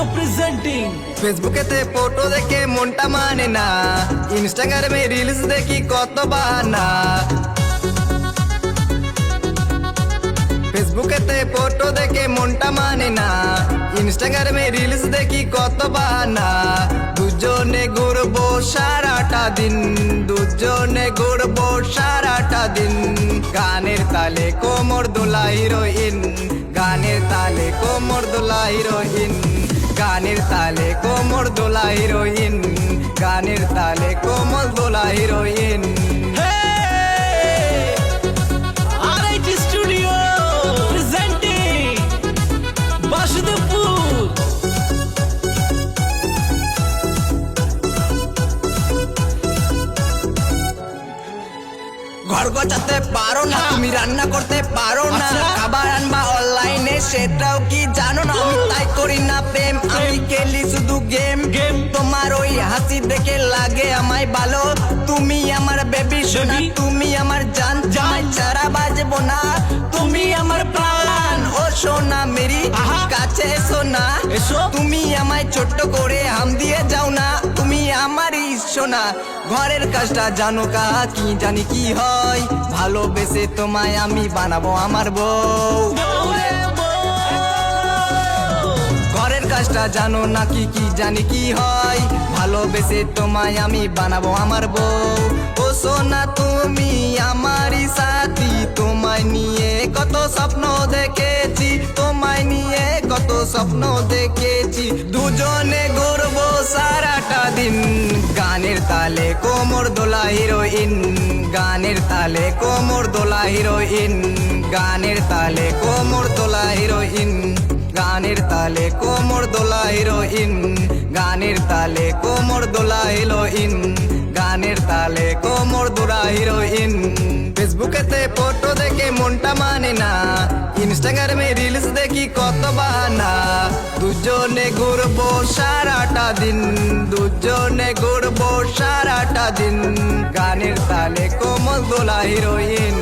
Studio presenting ফেসবুকেতে photo দেখে মনটা মানে না, ইনস্টাগ্রামে রিলস দেখি কত বাহানা। ফেসবুকেতে ফটো দেখে মনটা মানে না, ইনস্টাগ্রামে রিলস দেখি কত বাহানা। দুজনে ঘুরবো সারাটা দিন, দুজনে ঘুরবো সারাটা দিন। গানের তালে কোমর দোলা হিরোইন, গানের তালে কোমর দোলা হিরোইন, গানের তালে কোমর দোলা হিরোইন, গানের তালে কোমর দোলা heroine. RH Studio presenting Basudebpur. ঘর গোছাতে পারো না, তুমি রান্না করতে পারো না, আচ্ছা। খাবার আনবা অনলাইনে সেটাও কি জানো না? আমি তাই করি না প্রেম, আমি খেলি শুধু গেম। গেম। তোমার ওই হাসি দেখে লাগে আমায় ভালো, তুমি আমার বেবি সোনা, Baby। তুমি আমার জান, জামাই ছাড়া বাজবো না। তুমি আমার প্রাণ, ও সোনা মেরি, আহা। কাছে এসো না। এসো। তুমি আমায় ছোট্ট করে হাম দিয়ে যাও না, তুমি আমারই সোনা। ঘরের কাজটা জানো কা কি জানি কি হয়, ভালোবেসে তোমায় আমি বানাবো আমার বউ। ঘরের কাজটা জানো না কি কি জানি কি হয়, ভালোবেসে তোমায় আমি বানাবো আমার বউ। ও সোনা তুমি আমারই সাথী, তোমায় নিয়ে কত স্বপ্ন দেখেছি, তোমায় নিয়ে কত স্বপ্ন দেখেছি। দুজনে ঘুরবো সারাটা দিন, গানের তালে কোমর দোলা হিরোইন, গানের তালে কোমর দোলা হিরোইন, গানের তালে কোমর দোলা হিরোইন, গানের তালে কোমর দোলা হিরোইন, গানের তালে কোমর দোলা হিরোইন, গানের তালে কোমর দোলা হিরোইন। ফেসবুকেতে ফটো দেখে মনটা মানে না, ইনস্টাগ্রামে রিলস দেখি কত বাহানা। দুজনে ঘুরবো সারাটা দিন, দুজনে ঘুরবো সারাটা দিন, গানের তালে কোমর দোলা হিরোইন।